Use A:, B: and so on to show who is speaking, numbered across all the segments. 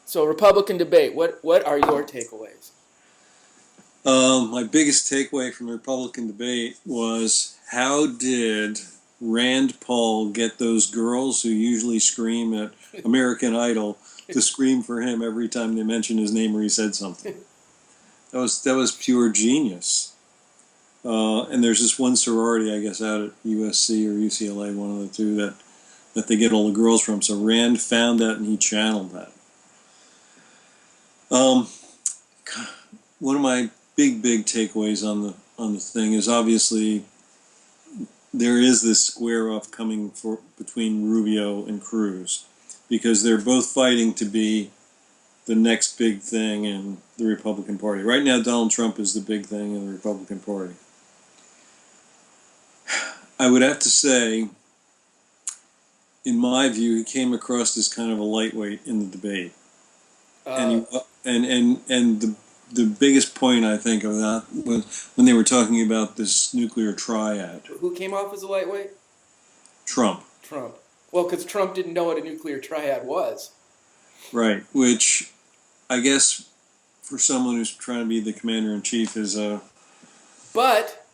A: So Republican debate. What are your takeaways?
B: My biggest takeaway from the Republican debate was how did Rand Paul get those girls who usually scream at American Idol to scream for him every time they mention his name or he said something? That was pure genius. And there's this one sorority, I guess, out at USC or UCLA, one of the two, that they get all the girls from. So Rand found that and he channeled that. Um, One of my big takeaways on the thing is obviously there is this square off coming between Rubio and Cruz because they're both fighting to be the next big thing in the Republican Party. Right now, Donald Trump is the big thing in the Republican Party. I would have to say, in my view, he came across as kind of a lightweight in the debate, and he, and the biggest point I think of that was when they were talking about this nuclear triad.
A: Who came off as a lightweight?
B: Trump.
A: Trump. Well, because Trump didn't know what a nuclear triad was.
B: Right, which I guess for someone who's trying to be the commander in chief is a.
A: But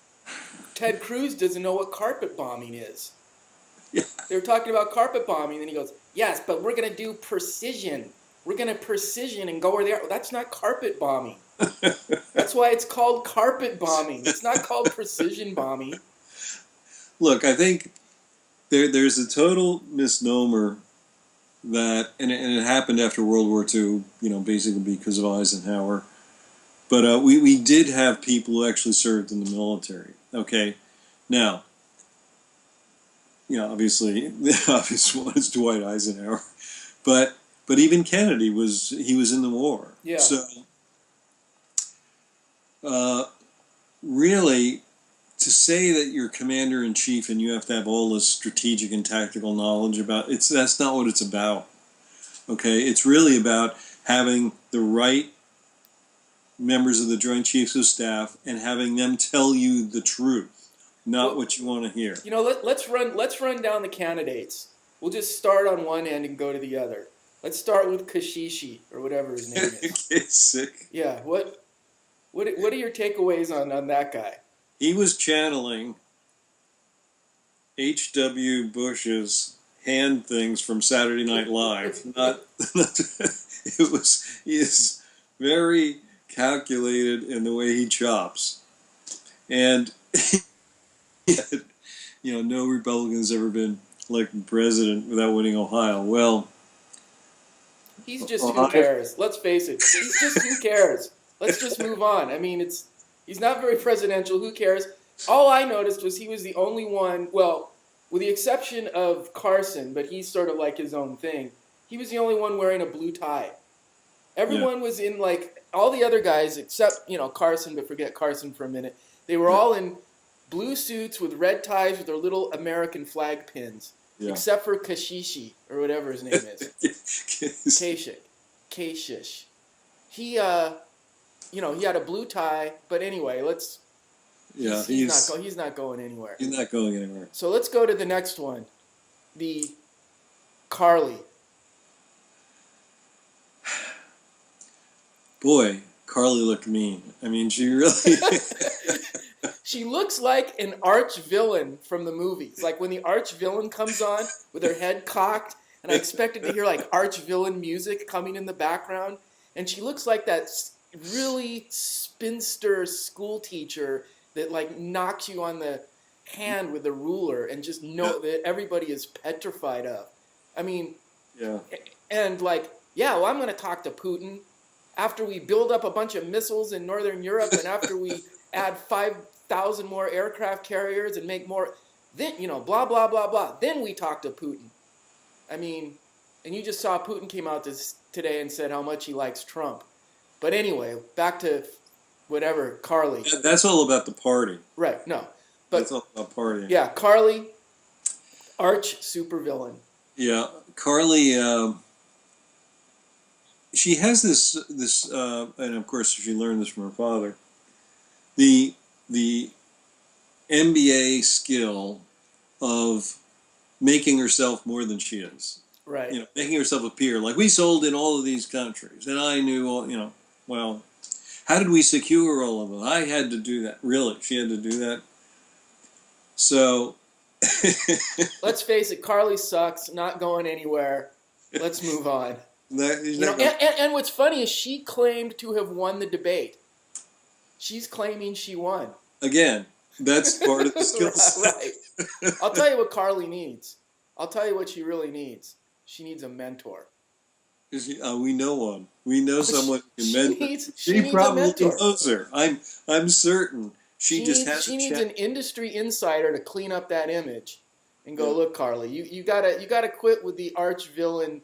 A: Ted Cruz doesn't know what carpet bombing is.
B: Yeah.
A: They were talking about carpet bombing, and he goes, "Yes, but we're going to do precision. We're going to precision and go where they are." That's not carpet bombing. That's why it's called carpet bombing. It's not called precision bombing.
B: Look, I think there's a total misnomer that, and it happened after World War II, basically because of Eisenhower. But we did have people who actually served in the military. Okay, now, obviously the obvious one is Dwight Eisenhower, but even Kennedy was in the war.
A: Yeah.
B: So really, to say that you're commander in chief and you have to have all this strategic and tactical knowledge that's not what it's about. Okay, it's really about having the right members of the Joint Chiefs of Staff and having them tell you the truth, not what you want to hear.
A: Let's run down the candidates. We'll just start on one end and go to the other. Let's start with Kashishi or whatever his name is.
B: Get sick.
A: Yeah. What are your takeaways on that guy?
B: He was channeling H.W. Bush's hand things from Saturday Night Live. He is very calculated in the way he chops. And, no Republican has ever been elected president without winning Ohio. Well,
A: he's just who cares. Let's face it. He's just who cares. Let's just move on. I mean, he's not very presidential. Who cares? All I noticed was he was the only one, well, with the exception of Carson, but he's sort of like his own thing. He was the only one wearing a blue tie. Everyone was in all the other guys except, Carson, but forget Carson for a minute. They were all in blue suits with red ties with their little American flag pins. Yeah. Except for Kashishi, or whatever his name is. Kashish. He had a blue tie, but anyway, he's not going anywhere.
B: He's not going anywhere.
A: So let's go to the next one. The Carly.
B: Boy, Carly looked mean. I mean, she really...
A: She looks like an arch villain from the movies. Like when the arch villain comes on with her head cocked, and I expected to hear arch villain music coming in the background, and she looks like that really spinster school teacher that knocks you on the hand with a ruler and just know that everybody is petrified of. I mean,
B: yeah.
A: And well, I'm going to talk to Putin after we build up a bunch of missiles in Northern Europe and after we add 5,000 more aircraft carriers and make more, then, blah, blah, blah, blah. Then we talk to Putin. I mean, and you just saw Putin came out today and said how much he likes Trump. But anyway, back to whatever, Carly.
B: Yeah, that's all about the party.
A: Right, no. But
B: that's all about party.
A: Yeah, Carly, arch supervillain.
B: Yeah, Carly, she has this, and of course she learned this from her father, the MBA skill of making herself more than she is.
A: Right.
B: making herself appear like we sold in all of these countries, and I knew all. Well, how did we secure all of them? I had to do that. Really, she had to do that. So,
A: Let's face it, Carly sucks, not going anywhere. Let's move on.
B: he's
A: You know,
B: not gonna-
A: and what's funny is she claimed to have won the debate. She's claiming she won.
B: again, that's part of the skill set.
A: Right. I'll tell you what Carly needs. I'll tell you what she really needs. She needs a mentor.
B: We know one. We know someone who
A: she
B: can mentor.
A: needs
B: She
A: a
B: probably
A: mentor.
B: knows her. I'm certain. She just has.
A: She needs an industry insider to clean up that image, and go, look, Carly, you gotta quit with the arch villain,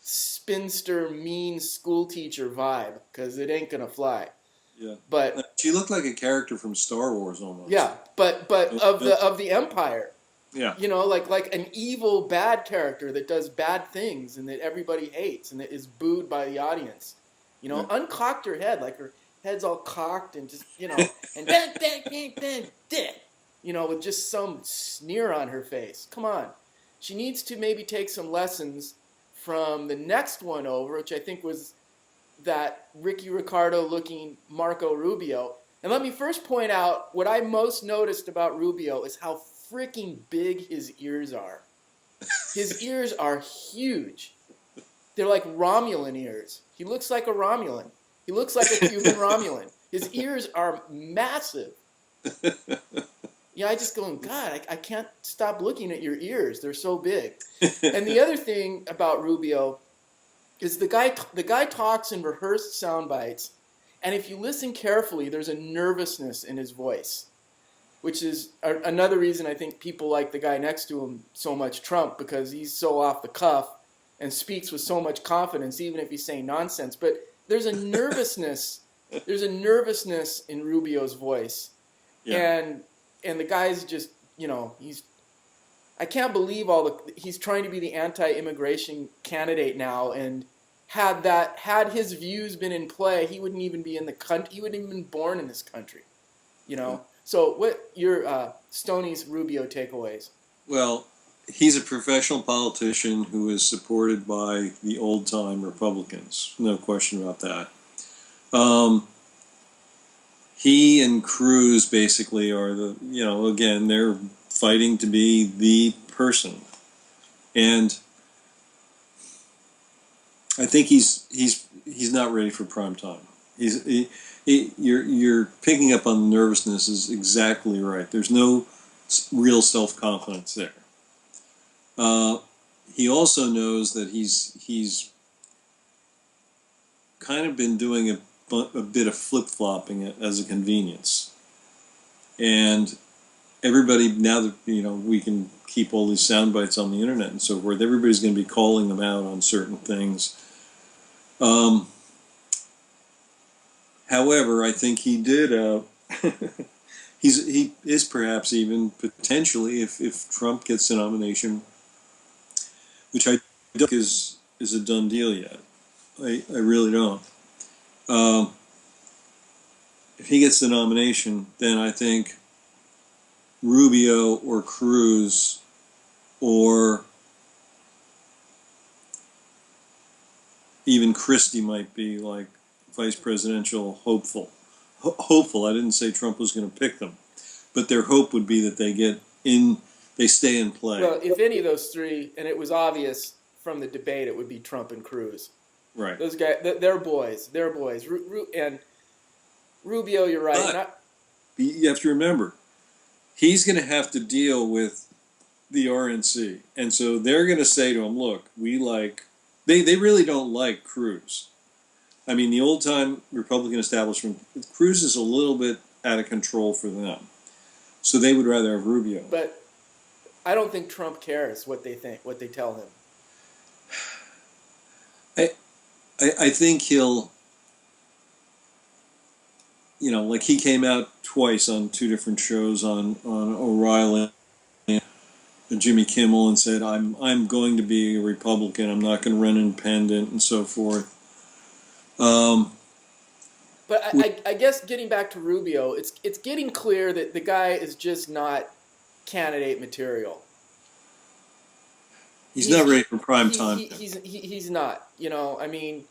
A: spinster, mean school teacher vibe, because it ain't gonna fly.
B: Yeah.
A: But
B: she looked like a character from Star Wars almost.
A: yeah, but of the Empire.
B: Yeah.
A: Like an evil bad character that does bad things and that everybody hates and that is booed by the audience. Uncocked her head, like her head's all cocked and just, and bang, bang, bang, bang, dick, with just some sneer on her face. Come on. She needs to maybe take some lessons from the next one over, which I think was that Ricky Ricardo looking Marco Rubio. And let me first point out what I most noticed about Rubio is how freaking big his ears are. His ears are huge. They're like Romulan ears. He looks like a Romulan. He looks like a Cuban Romulan. His ears are massive. I just go, God, I can't stop looking at your ears. They're so big. And the other thing about Rubio is the guy talks in rehearsed sound bites, and if you listen carefully, there's a nervousness in his voice, which is another reason I think people like the guy next to him so much, Trump, because he's so off the cuff and speaks with so much confidence, even if he's saying nonsense. But there's a nervousness. There's a nervousness in Rubio's voice, and the guy's just, I can't believe he's trying to be the anti-immigration candidate now, and had his views been in play, he wouldn't even be in the country. He wouldn't even been born in this country, So what your Stoney's Rubio takeaways?
B: Well, he's a professional politician who is supported by the old-time Republicans. No question about that. He and Cruz basically are again, they're fighting to be the person. And I think he's not ready for prime time. You're picking up on the nervousness is exactly right. There's no real self-confidence there. He also knows that he's kind of been doing a bit of flip-flopping as a convenience. And everybody, now that we can keep all these sound bites on the internet and so forth, everybody's going to be calling them out on certain things. However, I think he did. He is perhaps even potentially, if Trump gets the nomination, which I don't think is a done deal yet. I really don't. If he gets the nomination, then I think Rubio or Cruz or even Christie might be like vice presidential hopeful. Hopeful. I didn't say Trump was going to pick them, but their hope would be that they stay in play.
A: Well, if any of those three, and it was obvious from the debate, it would be Trump and Cruz.
B: Right.
A: Those guys, they're boys. They're boys. And Rubio, you're right.
B: But you have to remember, he's going to have to deal with the RNC, and so they're going to say to him, "Look, they really don't like Cruz. I mean, the old-time Republican establishment, Cruz is a little bit out of control for them, so they would rather have Rubio."
A: But I don't think Trump cares what they think, what they tell him.
B: I think he'll, like he came out twice on two different shows on O'Reilly and Jimmy Kimmel and said, I'm going to be a Republican, I'm not going to run independent and so forth.
A: But I guess getting back to Rubio, it's getting clear that the guy is just not candidate material.
B: He's not ready for prime time.
A: He's not. You know, I mean,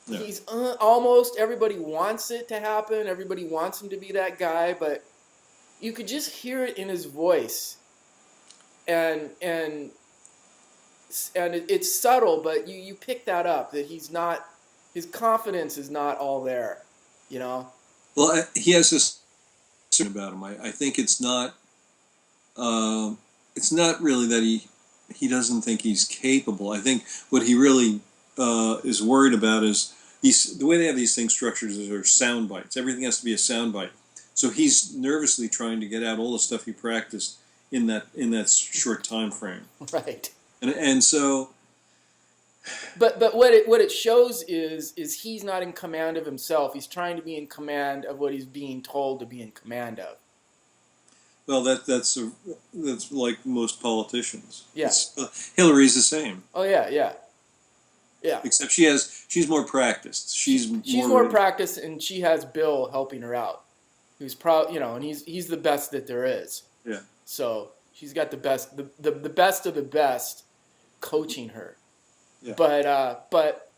B: No.
A: he's almost. Everybody wants it to happen. Everybody wants him to be that guy, but you could just hear it in his voice, and it's subtle, but you pick that up, that he's not. His confidence is not all there. You know.
B: Well, he has this about him. I think it's not really that he doesn't think he's capable. I think what he really is worried about is the way they have these things structured is they're sound bites. Everything has to be a sound bite. So he's nervously trying to get out all the stuff he practiced in that short time frame.
A: Right.
B: And so.
A: But what it shows is he's not in command of himself. He's trying to be in command of what he's being told to be in command of.
B: Well, that's like most politicians.
A: Yeah.
B: Hillary's the same.
A: Oh yeah.
B: Except she's more practiced. She's
A: more practiced, and she has Bill helping her out, who's and he's the best that there is.
B: Yeah.
A: So she's got the best of the best coaching her.
B: Yeah.
A: But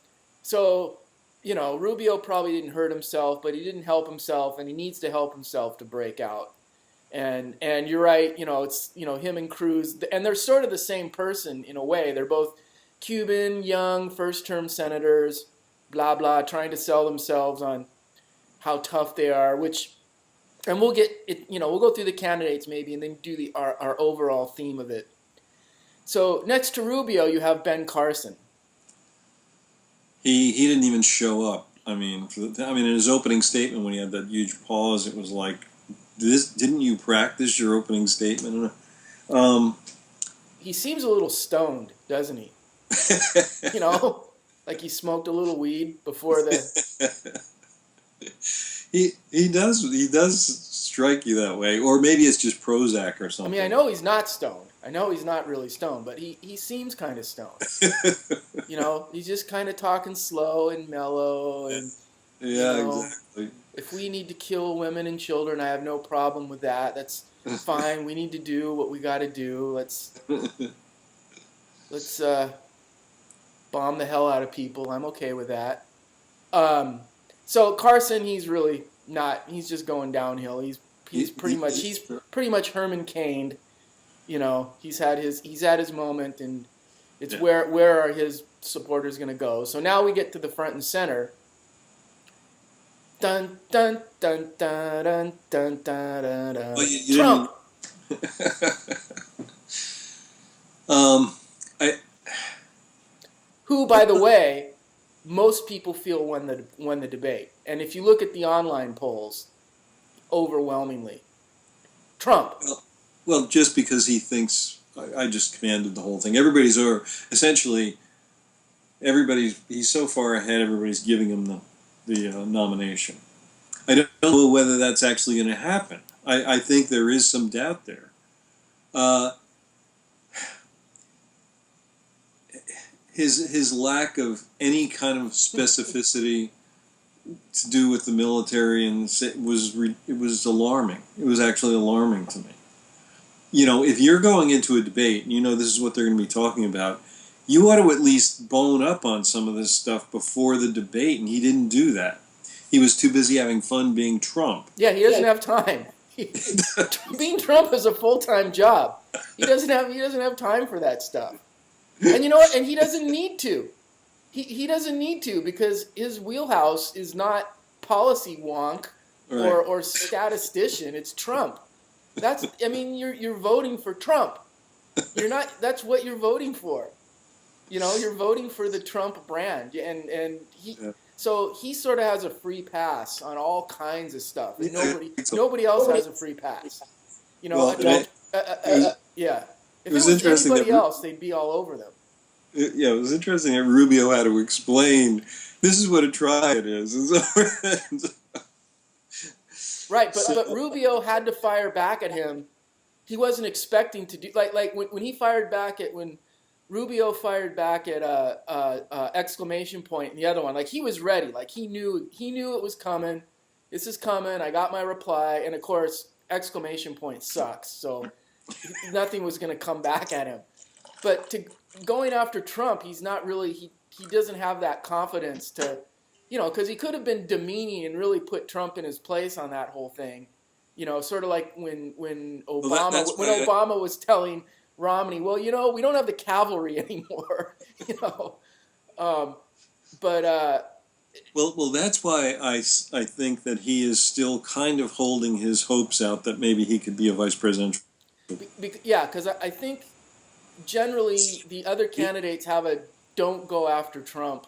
A: so, Rubio probably didn't hurt himself, but he didn't help himself, and he needs to help himself to break out. And you're right, it's him and Cruz, and they're sort of the same person in a way. They're both Cuban, young, first-term senators, blah blah, trying to sell themselves on how tough they are. And we'll get it. We'll go through the candidates maybe, and then do our overall theme of it. So next to Rubio, you have Ben Carson.
B: He didn't even show up. I mean, in his opening statement when he had that huge pause, it was like, didn't you practice your opening statement?
A: He seems a little stoned, doesn't he? Like he smoked a little weed before the.
B: He does strike you that way, or maybe it's just Prozac or something.
A: I mean, I know he's not stoned. I know he's not really stoned, but he seems kind of stoned. He's just kind of talking slow and mellow, and
B: exactly.
A: If we need to kill women and children, I have no problem with that. That's fine. We need to do what we got to do. Let's bomb the hell out of people. I'm okay with that. So Carson, he's really not. He's just going downhill. He's pretty much Herman Cain'd. He's had his moment, and it's where are his supporters going to go? So now we get to the front and center. Dun dun dun dun dun dun dun dun. Trump. Who, by the way, most people feel won the debate, and if you look at the online polls, overwhelmingly, Trump.
B: Well, just because he thinks I just commanded the whole thing. He's so far ahead. Everybody's giving him the nomination. I don't know whether that's actually going to happen. I think there is some doubt there. His lack of any kind of specificity to do with the military it was alarming. It was actually alarming to me. If you're going into a debate and this is what they're going to be talking about, you ought to at least bone up on some of this stuff before the debate, and he didn't do that. He was too busy having fun being Trump.
A: Yeah, he doesn't have time. Being Trump is a full-time job. He doesn't have time for that stuff. And you know what? And he doesn't need to. He doesn't need to, because his wheelhouse is not policy wonk or statistician. It's Trump. You're voting for Trump. You're not. That's what you're voting for. You're voting for the Trump brand, and he. Yeah. So he sort of has a free pass on all kinds of stuff, and nobody else has a free pass. Yeah. If it was interesting. Anybody else, they'd be all over them.
B: Yeah, it was interesting that Rubio had to explain this is what a triad is.
A: Right, but Rubio had to fire back at him. He wasn't expecting to do like when he fired back at when Rubio fired back at exclamation point and the other one. Like he was ready. Like he knew it was coming. This is coming. I got my reply, and of course exclamation point sucks. So nothing was going to come back at him. but to going after Trump, he's not really he doesn't have that confidence to, because he could have been demeaning and really put Trump in his place on that whole thing. Sort of like when
B: Well,
A: Obama
B: that's
A: when
B: why
A: Obama was telling Romney, well, we don't have the cavalry anymore, you know. Um, but
B: well, that's why I think that he is still kind of holding his hopes out that maybe he could be a vice president.
A: yeah, because I think generally the other candidates have a don't go after Trump.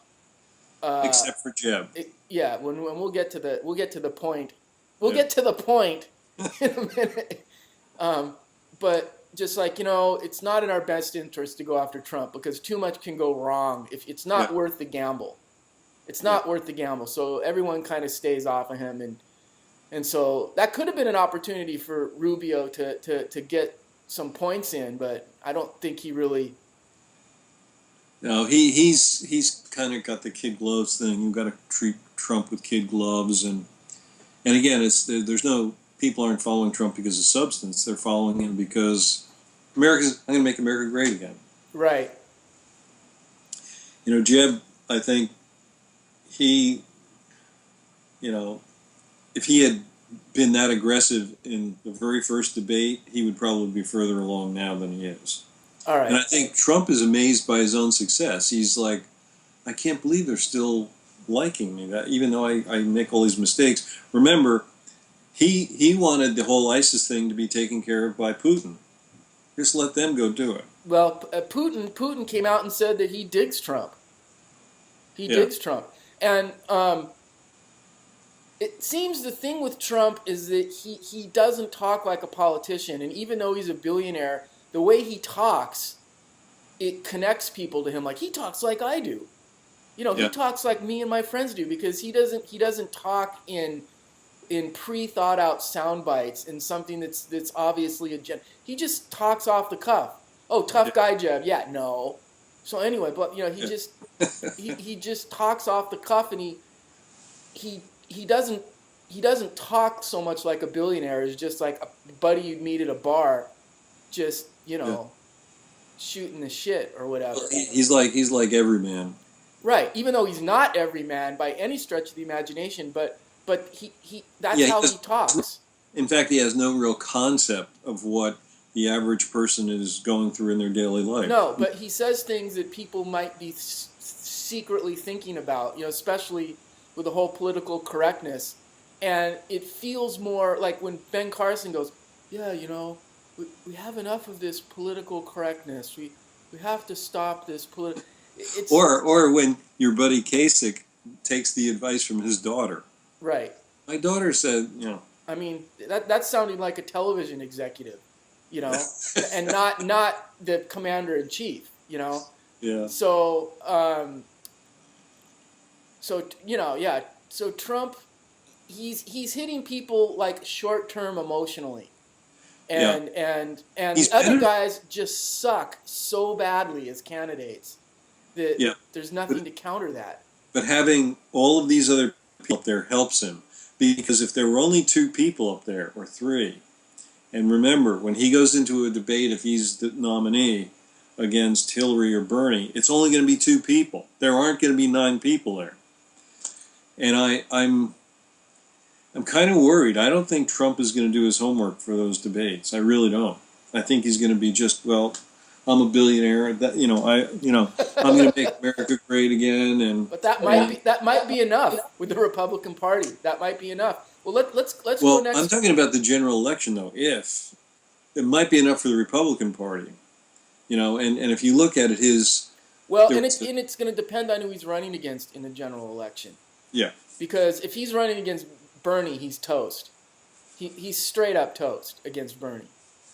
B: Except for Jeb.
A: Yeah, when we'll get to the point,
B: Yeah.
A: get to the point in a minute. But just like it's not in our best interest to go after Trump because too much can go wrong. If it's not
B: Yeah.
A: worth the gamble, it's not worth the gamble. So everyone kind of stays off of him, and so that could have been an opportunity for Rubio to get some points in, but I don't think he really.
B: No, he's kind of got the kid gloves thing. You've got to treat Trump with kid gloves, and again, there's no people aren't following Trump because of substance. They're following him because I'm going to make America great again.
A: Right.
B: Jeb, I think he, if he had been that aggressive in the very first debate, he would probably be further along now than he is.
A: All right.
B: And I think Trump is amazed by his own success. He's like, I can't believe they're still liking me, that even though I make all these mistakes. Remember, he wanted the whole ISIS thing to be taken care of by Putin. Just let them go do it.
A: Well, Putin came out and said that he digs Trump. He digs Trump, and it seems the thing with Trump is that he doesn't talk like a politician, and even though he's a billionaire, the way he talks, it connects people to him. Like he talks like I do, he talks like me and my friends do because he doesn't talk in pre-thought out sound bites and something that's obviously he just talks off the cuff. Oh, tough guy, Jeb. Yeah, no. So anyway, but he just he just talks off the cuff, and he doesn't talk so much like a billionaire. It's just like a buddy you'd meet at a bar, just shooting the shit or whatever.
B: Well, he's like every man.
A: Right, even though he's not every man by any stretch of the imagination, but he that's how he talks.
B: In fact, he has no real concept of what the average person is going through in their daily life.
A: No, but he says things that people might be secretly thinking about, especially with the whole political correctness. And it feels more like when Ben Carson goes, yeah, we have enough of this political correctness. We have to stop this political...
B: Or when your buddy Kasich takes the advice from his daughter.
A: Right.
B: My daughter said,
A: I mean, that's sounding like a television executive, and not the commander in chief,
B: Yeah.
A: So, So Trump, he's hitting people like short term emotionally, and the other guys just suck so badly as candidates that there's nothing to counter that.
B: But having all of these other people up there helps him, because if there were only two people up there or three, and remember when he goes into a debate, if he's the nominee against Hillary or Bernie, it's only going to be two people. There aren't going to be 9 people there, and I'm kind of worried. I don't think Trump is going to do his homework for those debates. I really don't. I think he's going to be just, well, I'm a billionaire. That I'm going to make America great again.
A: But that might be enough with the Republican Party. That might be enough. Well, let's
B: well,
A: go next.
B: I'm talking about the general election, though. If it might be enough for the Republican Party, and if you look at it, it's
A: going to depend on who he's running against in the general election.
B: Yeah.
A: Because if he's running against Bernie, he's toast. He's straight up toast against Bernie.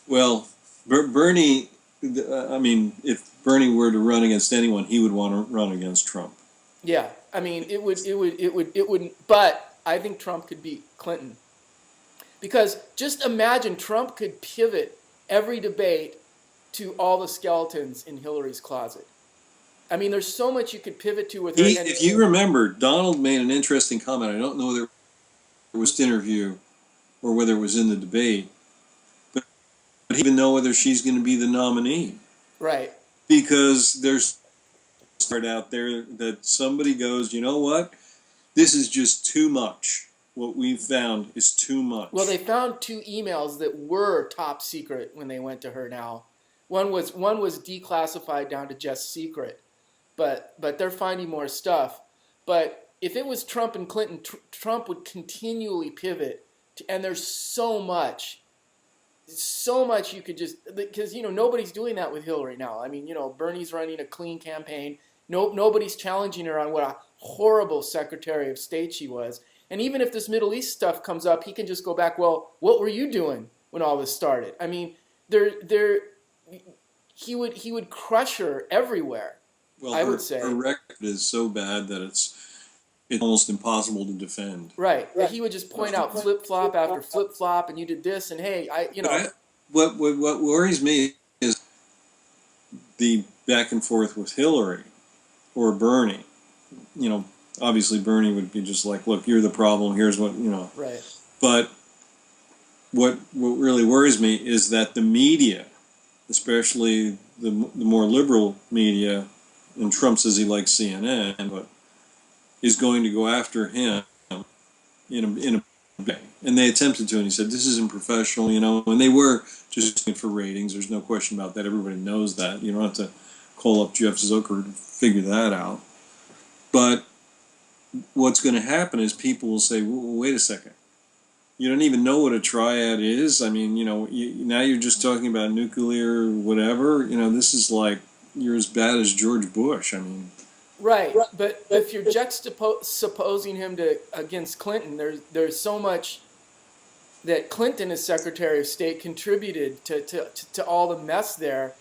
B: Well, Bernie. I mean, if Bernie were to run against anyone, he would want to run against Trump.
A: Yeah, I mean, it would. But I think Trump could beat Clinton, because just imagine Trump could pivot every debate to all the skeletons in Hillary's closet. I mean, there's so much you could pivot to with her.
B: If you remember, Donald made an interesting comment. I don't know whether it was an interview or whether it was in the debate. But he didn't even know whether she's going to be the nominee.
A: Right.
B: because there's out there that somebody goes, you know what? This is just too much. What we've found is too much.
A: Well, they found 2 emails that were top secret when they went to her now. One was declassified down to just secret, but they're finding more stuff. But if it was Trump and Clinton, Trump would continually pivot, and there's so much you could just, because nobody's doing that with Hillary now. I mean, Bernie's running a clean campaign. Nobody's challenging her on what a horrible Secretary of State she was. And even if this Middle East stuff comes up, he can just go back, well, what were you doing when all this started? I mean, he would crush her everywhere.
B: Well,
A: I would say
B: her record is so bad that it's almost impossible to defend.
A: Right. He would just point out flip flop after flip flop, and you did this, and hey,
B: What worries me is the back and forth with Hillary or Bernie. Obviously Bernie would be just like, look, you're the problem. Here's what.
A: Right.
B: But what really worries me is that the media, especially the more liberal media, and Trump says he likes CNN, but is going to go after him in a way. And they attempted to, and he said, this isn't professional, and they were just doing it for ratings. There's no question about that. Everybody knows that. You don't have to call up Jeff Zucker to figure that out. But what's going to happen is people will say, wait a second. You don't even know what a triad is. I mean, now you're just talking about nuclear whatever. This is like, you're as bad as George Bush. I mean...
A: Right, but if you're juxtaposing him against Clinton, there's so much that Clinton, as Secretary of State, contributed to all the mess there.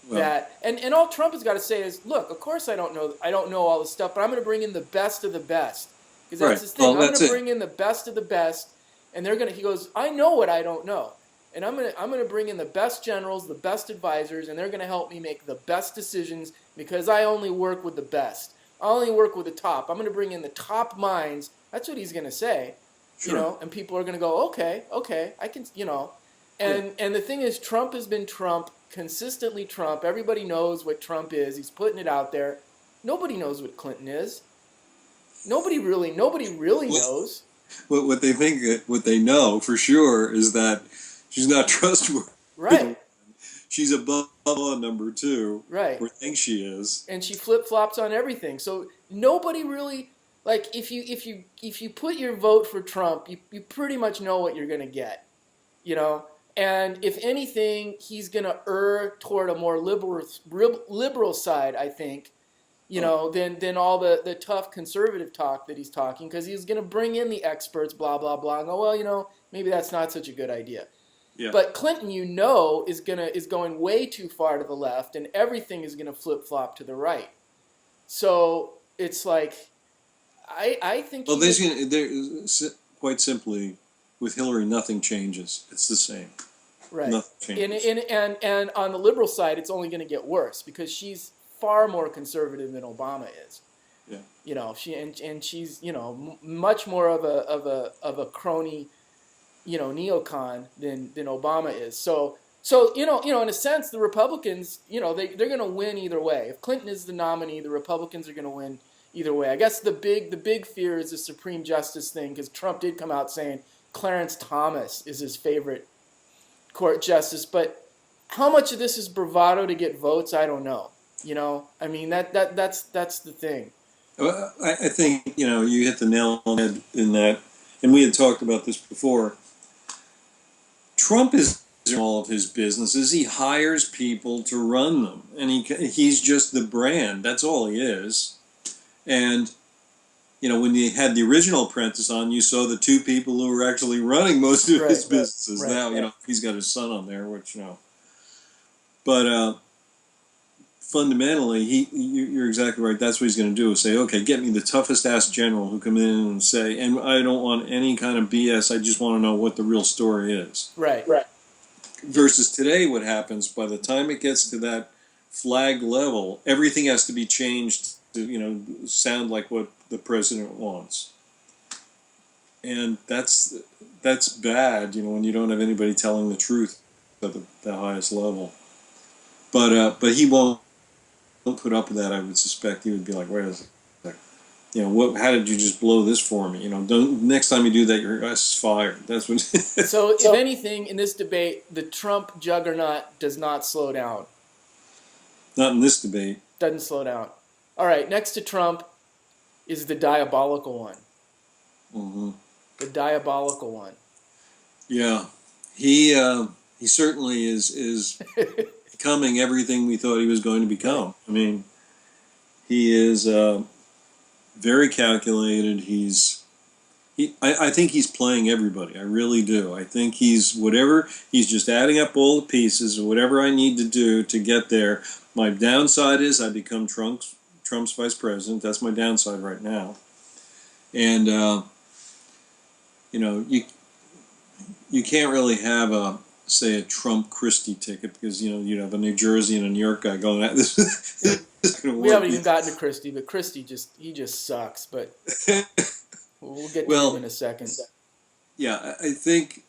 A: Well, and all Trump has got to say is, look, of course I don't know all this stuff, but I'm going to bring in the best of the best, because that's his thing. I'm going to bring in the best of the best, and he goes, I know what I don't know, and I'm going to bring in the best generals, the best advisors, and they're going to help me make the best decisions, because I only work with the best. I only work with the top. I'm going to bring in the top minds. That's what he's going to say, and people are going to go, okay, I can, and the thing is, Trump has been Trump, consistently Trump. Everybody knows what Trump is. He's putting it out there. Nobody knows what Clinton is. Nobody really knows.
B: What they think, what they know for sure is that she's not trustworthy.
A: Right.
B: She's above number 2.
A: Right.
B: Or thinks she is. And
A: she flip-flops on everything. So nobody really, like, if you put your vote for Trump, you pretty much know what you're going to get. And if anything, he's going to err toward a more liberal side, I think, than all the tough conservative talk that he's talking, because he's going to bring in the experts, blah, blah, blah, and go, well, maybe that's not such a good idea. Yeah. But Clinton, is going way too far to the left, and everything is going to flip-flop to the right. So it's like, I think...
B: Well, quite simply, with Hillary, nothing changes. It's the same.
A: Right.
B: Nothing changes.
A: And on the liberal side, it's only going to get worse, because she's far more conservative than Obama is. Yeah. She's much more of a crony, neocon than Obama is. So in a sense, the Republicans, they're going to win either way. If Clinton is the nominee, the Republicans are going to win either way. I guess the big fear is the Supreme Justice thing, because Trump did come out saying Clarence Thomas is his favorite court justice, but how much of this is bravado to get votes? I don't know. I mean, that's the thing.
B: Well, I think you hit the nail on the head in that, and we had talked about this before. Trump is in all of his businesses. He hires people to run them, and he's just the brand. That's all he is. And when you had the original Apprentice on, you saw the 2 people who were actually running most of his businesses.
A: Right,
B: now, he's got his son on there, which But fundamentally, you're exactly right. That's what he's going to do, is say, okay, get me the toughest ass general who come in and say, and I don't want any kind of BS, I just want to know what the real story is.
A: Right.
B: Versus today, what happens, by the time it gets to that flag level, everything has to be changed to, sound like what the president wants. And that's bad, when you don't have anybody telling the truth at the highest level. But he won't put up with that, I would suspect he would be like, wait a second. You know, what? How did you just blow this for me? You know, don't next time you do that, your ass is fired. That's what.
A: So, if anything, in this debate, the Trump juggernaut does not slow down.
B: Not in this debate.
A: Doesn't slow down. All right, next to Trump is the diabolical one.
B: Mm-hmm.
A: The diabolical one.
B: Yeah, he certainly is becoming everything we thought he was going to become. I mean, he is very calculated. I think he's playing everybody. I really do. I think he's just adding up all the pieces or whatever I need to do to get there. My downside is I become Trump's vice president. That's my downside right now. And you know, you can't really have a Trump Christie ticket because, you know, you'd have a New Jersey and a New York guy going at this.
A: We haven't even gotten to Christie, but Christie just sucks. But we'll get to him in a second.
B: Yeah, I think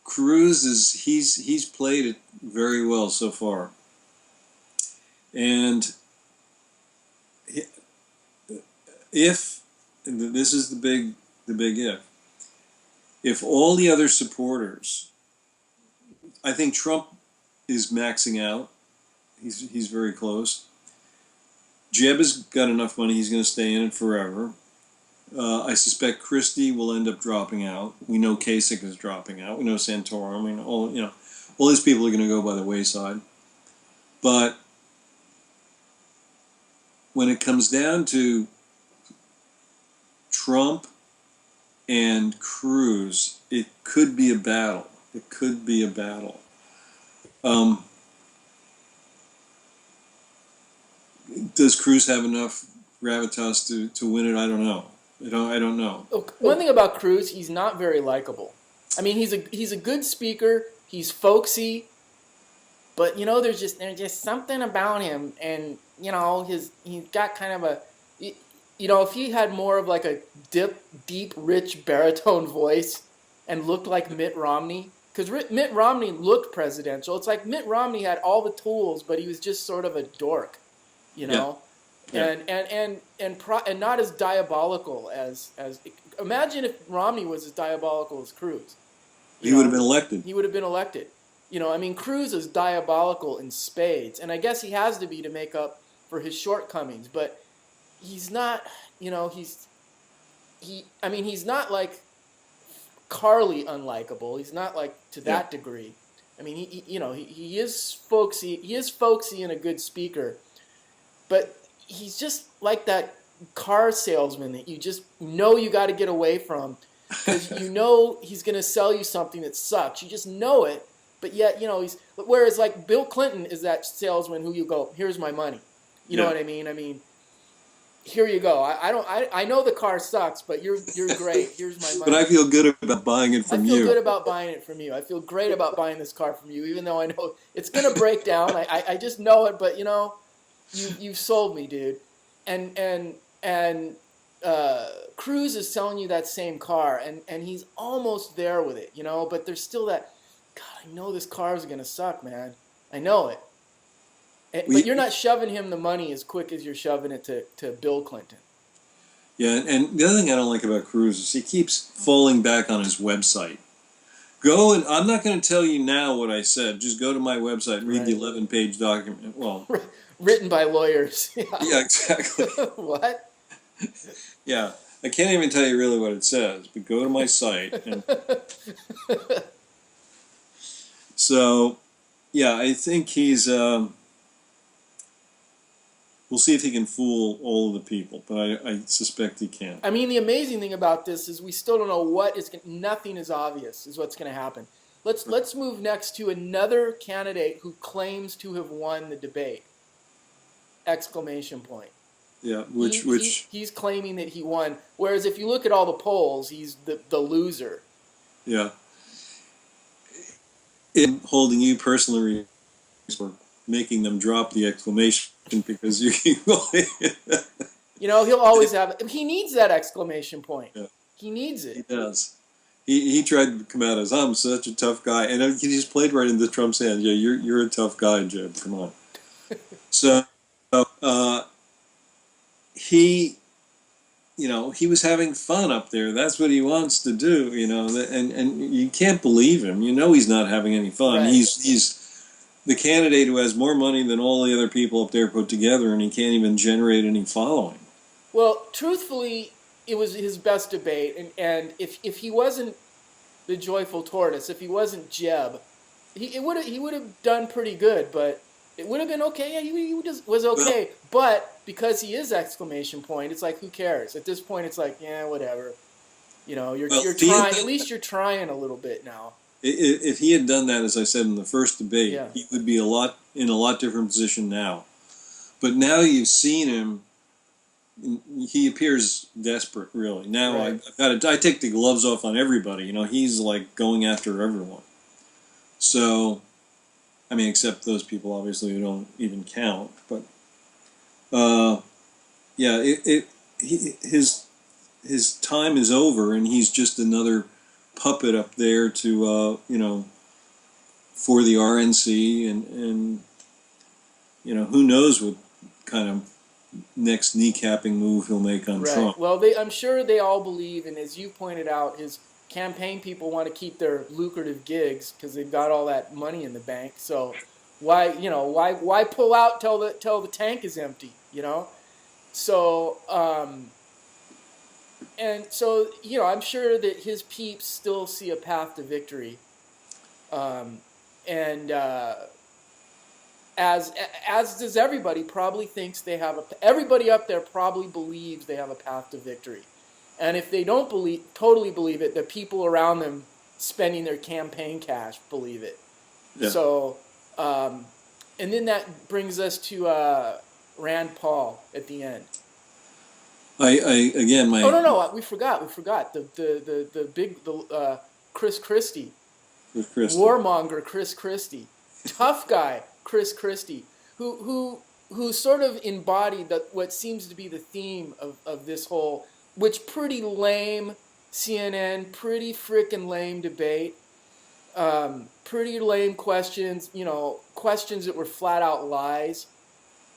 B: Cruz he's played it very well so far, and if and this is the big if all the other supporters, I think Trump is maxing out. He's very close. Jeb has got enough money; he's going to stay in it forever. I suspect Christie will end up dropping out. We know Kasich is dropping out. We know Santorum. I mean, all these people are going to go by the wayside. But when it comes down to Trump and Cruz, it could be a battle. It could be a battle. Does Cruz have enough gravitas to win it? I don't know. I don't know.
A: Look, one thing about Cruz, he's not very likable. I mean, he's a good speaker. He's folksy, but you know, there's just something about him, and you know, he's got kind of a, you know, if he had more of like a deep, rich baritone voice, and looked like Mitt Romney, because Mitt Romney looked presidential. It's like Mitt Romney had all the tools, but he was just sort of a dork, you know. Yeah. And not as diabolical as imagine if Romney was as diabolical as Cruz.
B: He would have been elected.
A: He would have been elected. You know, I mean, Cruz is diabolical in spades, and I guess he has to be to make up for his shortcomings. But he's not. You know, I mean, he's not like Carly unlikable. He's not like to that degree. I mean, he is folksy. He is folksy and a good speaker, but he's just like that car salesman that you just know you got to get away from because you know he's going to sell you something that sucks. You just know it, but yet, you know, whereas like Bill Clinton is that salesman who you go, here's my money. You know what I mean? I mean, here you go. I know the car sucks, but you're great. Here's my money.
B: But I feel good about buying it from you.
A: I feel good about buying it from you. I feel great about buying this car from you, even though I know it's going to break down. I just know it, but you know, you've sold me, dude. And Cruz is selling you that same car, and he's almost there with it, you know. But there's still that. God, I know this car is gonna suck, man. I know it. But you're not shoving him the money as quick as you're shoving it to Bill Clinton.
B: Yeah, and the other thing I don't like about Cruz is he keeps falling back on his website. Go and I'm not going to tell you now what I said. Just go to my website and read the 11-page document. Well,
A: written by lawyers.
B: Yeah, exactly.
A: What?
B: Yeah, I can't even tell you really what it says, but go to my site. And so, yeah, I think he's. We'll see if he can fool all of the people, but I suspect he can't.
A: I mean, the amazing thing about this is we still don't know nothing is obvious is what's going to happen. Let's move next to another candidate who claims to have won the debate. Exclamation point.
B: Yeah,
A: he's claiming that he won, whereas if you look at all the polls, he's the loser.
B: Yeah. In holding you personally for making them drop the exclamation because you keep going.
A: You know, he'll always have. He needs that exclamation point. Yeah. He needs it.
B: He does. He tried to come out as I'm such a tough guy, and he just played right into Trump's hands. Yeah, you're a tough guy, Jeb. Come on. So uh, he, he was having fun up there. That's what he wants to do, and you can't believe him. He's not having any fun.
A: Right.
B: He's the candidate who has more money than all the other people up there put together, and he can't even generate any following.
A: Well, truthfully, it was his best debate, and if he wasn't the joyful tortoise, if he wasn't Jeb, he would have done pretty good, but it would have been okay. Yeah, he just was okay. But because he is exclamation point, it's like, who cares? At this point, it's like, yeah, whatever. You're trying. At least you're trying a little bit now.
B: If he had done that, as I said in the first debate,
A: Yeah.
B: he would be in a lot different position now. But now you've seen him. He appears desperate, really. Now
A: Right.
B: I take the gloves off on everybody. He's like going after everyone. So, I mean, except those people obviously who don't even count. But, yeah, his time is over, and he's just another puppet up there to for the RNC, and who knows what kind of next kneecapping move he'll make on
A: Right.
B: Trump.
A: Well, I'm sure they all believe, and as you pointed out, his campaign people want to keep their lucrative gigs because they've got all that money in the bank. So why pull out till the tank is empty? So and so I'm sure that his peeps still see a path to victory, and as does everybody. Probably thinks they have everybody up there probably believes they have a path to victory, and if they don't totally believe it, the people around them spending their campaign cash believe it.
B: Yeah.
A: So, and then that brings us to Rand Paul at the end.
B: Again, my...
A: Oh, no, we forgot the big Chris Christie, warmonger Chris Christie, tough guy Chris Christie, who sort of embodied what seems to be the theme of this whole, which pretty lame CNN, pretty freaking lame debate, pretty lame questions, questions that were flat out lies,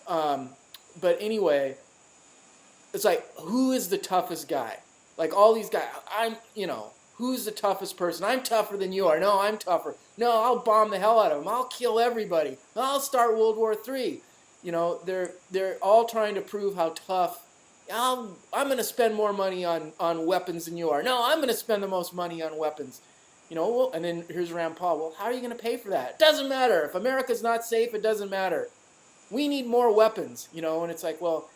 A: but anyway. It's like, who is the toughest guy? Like all these guys, who's the toughest person? I'm tougher than you are. No, I'm tougher. No, I'll bomb the hell out of them. I'll kill everybody. I'll start World War III. They're all trying to prove how tough. I'm going to spend more money on weapons than you are. No, I'm going to spend the most money on weapons. And then here's Rand Paul. Well, how are you going to pay for that? It doesn't matter. If America's not safe, it doesn't matter. We need more weapons, and it's like, well,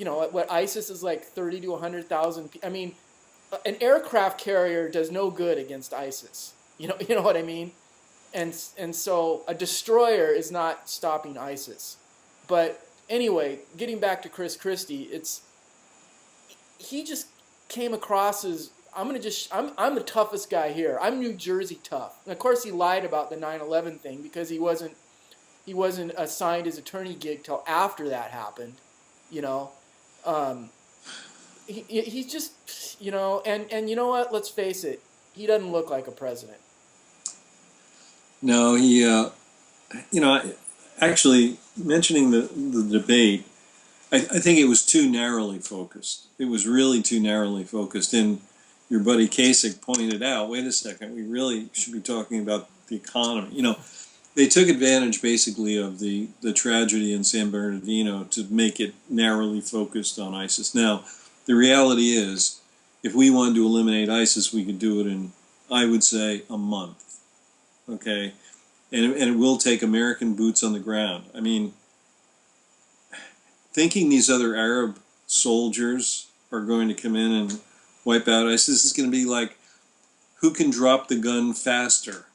A: what ISIS is like 30 to 100,000. I mean, an aircraft carrier does no good against ISIS. You know what I mean? And so a destroyer is not stopping ISIS. But anyway, getting back to Chris Christie, he just came across as I'm the toughest guy here. I'm New Jersey tough. And of course, he lied about the 9/11 thing because he wasn't assigned his attorney gig till after that happened. He's just, and you know what? Let's face it. He doesn't look like a president.
B: No, he, actually, mentioning the debate, I think it was too narrowly focused. It was really too narrowly focused. And your buddy Kasich pointed out, wait a second, we really should be talking about the economy. They took advantage basically of the tragedy in San Bernardino to make it narrowly focused on ISIS. Now, the reality is, if we wanted to eliminate ISIS, we could do it in, I would say, a month. Okay? And it will take American boots on the ground. I mean, thinking these other Arab soldiers are going to come in and wipe out ISIS is going to be like, who can drop the gun faster?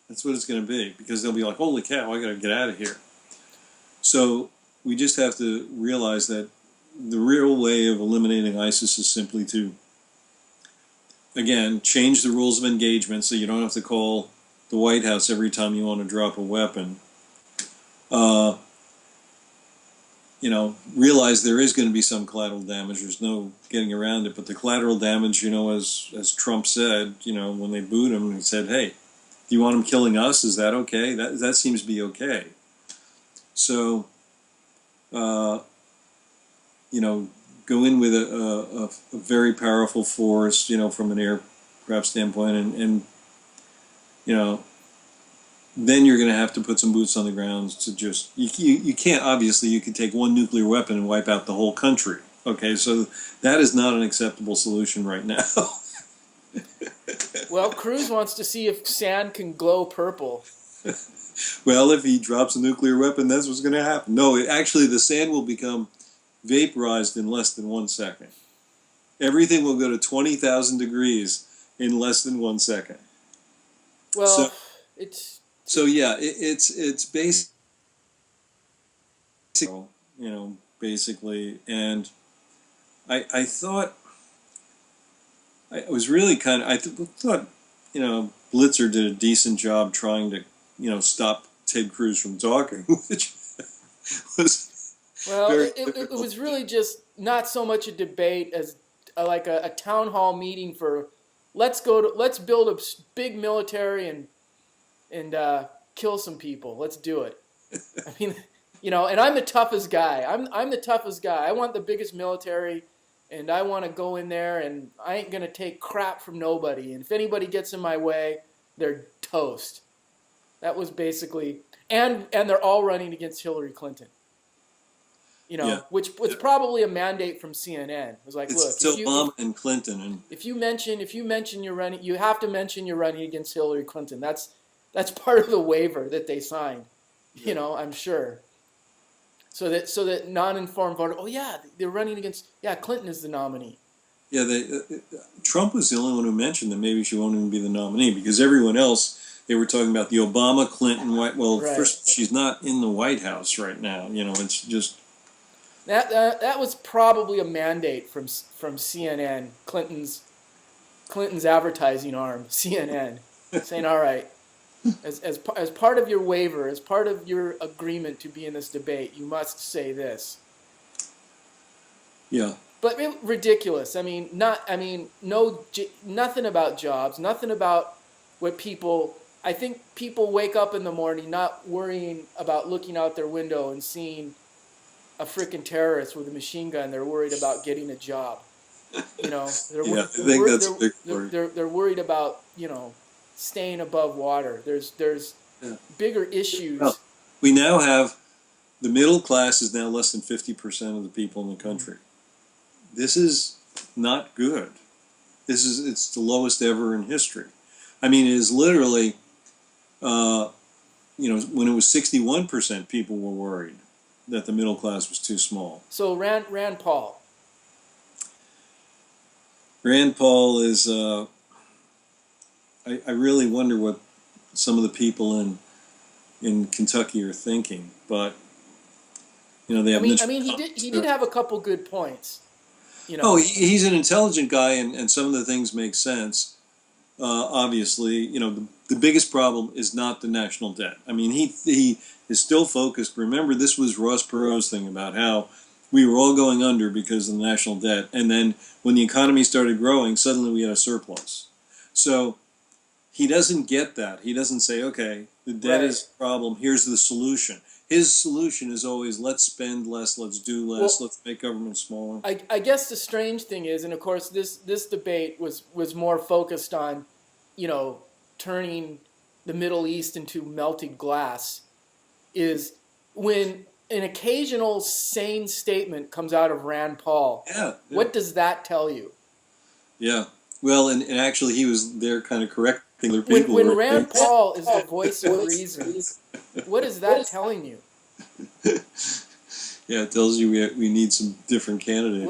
B: That's what it's going to be, because they'll be like, holy cow, I got to get out of here. So we just have to realize that the real way of eliminating ISIS is simply to, again, change the rules of engagement so you don't have to call the White House every time you want to drop a weapon. Realize there is going to be some collateral damage. There's no getting around it. But the collateral damage, as Trump said, when they booed him, he said, hey, do you want him killing us? Is that okay? That seems to be okay. So, uh, you know, go in with a very powerful force, you know, from an aircraft standpoint, and you know, then you're going to have to put some boots on the ground to just you can't, obviously you could take one nuclear weapon and wipe out the whole country. Okay, so that is not an acceptable solution right now.
A: Well, Cruz wants to see if sand can glow purple.
B: Well, if he drops a nuclear weapon, that's what's going to happen. No, actually, the sand will become vaporized in less than 1 second. Everything will go to 20,000 degrees in less than 1 second.
A: Well,
B: So yeah, it's basic, you know, basically, and I thought I was really thought, you know, Blitzer did a decent job trying to, you know, stop Ted Cruz from talking, which was
A: well,
B: very
A: it was really just not so much a debate as like a town hall meeting for let's build a big military and kill some people. Let's do it. I mean, you know, and I'm the toughest guy. I'm the toughest guy. I want the biggest military, and I want to go in there, and I ain't gonna take crap from nobody. And if anybody gets in my way, they're toast. That was basically, and they're all running against Hillary Clinton. You know,
B: Yeah.
A: which was probably a mandate from CNN. It was like,
B: it's
A: look,
B: still Obama and Clinton, and
A: if you mention you're running, you have to mention you're running against Hillary Clinton. That's part of the waiver that they signed. You know, I'm sure. So that non-informed voter, oh yeah, they're running against, yeah, Clinton is the nominee.
B: yeah, Trump was the only one who mentioned that maybe she won't even be the nominee, because everyone else, they were talking about the Obama, Clinton, White. Well,
A: Right.
B: first, she's not in the White House right now. You know, it's just
A: That was probably a mandate from CNN, Clinton's advertising arm, CNN, saying, all right, as part of your waiver, as part of your agreement to be in this debate, you must say this.
B: yeah.
A: But ridiculous. Nothing about jobs, nothing about what people. I think people wake up in the morning not worrying about looking out their window and seeing a freaking terrorist with a machine gun. They're worried about getting a job. You know,
B: Yeah, I think that's a big worry.
A: they're worried about, you know, staying above water. There's
B: Yeah.
A: bigger issues.
B: Well, we now have the middle class is now less than 50% of the people in the country. This is not good. It's the lowest ever in history. I mean, it is literally, you know, when it was 61%, people were worried that the middle class was too small.
A: So Rand Paul.
B: Rand Paul is, I really wonder what some of the people in Kentucky are thinking, but, you know, they have
A: He did have a couple good points. You know.
B: Oh, he's an intelligent guy, and some of the things make sense. Obviously, you know, the biggest problem is not the national debt. I mean, he is still focused. Remember, this was Ross Perot's thing about how we were all going under because of the national debt, and then when the economy started growing, suddenly we had a surplus. So he doesn't get that. He doesn't say, okay, the debt
A: Right.
B: is a problem, here's the solution. His solution is always, let's spend less, let's do less, let's make government smaller.
A: I guess the strange thing is, and of course this debate was more focused on, you know, turning the Middle East into melted glass, is when an occasional sane statement comes out of Rand Paul.
B: Yeah.
A: What does that tell you?
B: Yeah. Well, and actually he was there kind of correcting other people.
A: When Rand Paul is the voice of reason, what is that telling you?
B: Yeah, it tells you we need some different candidates.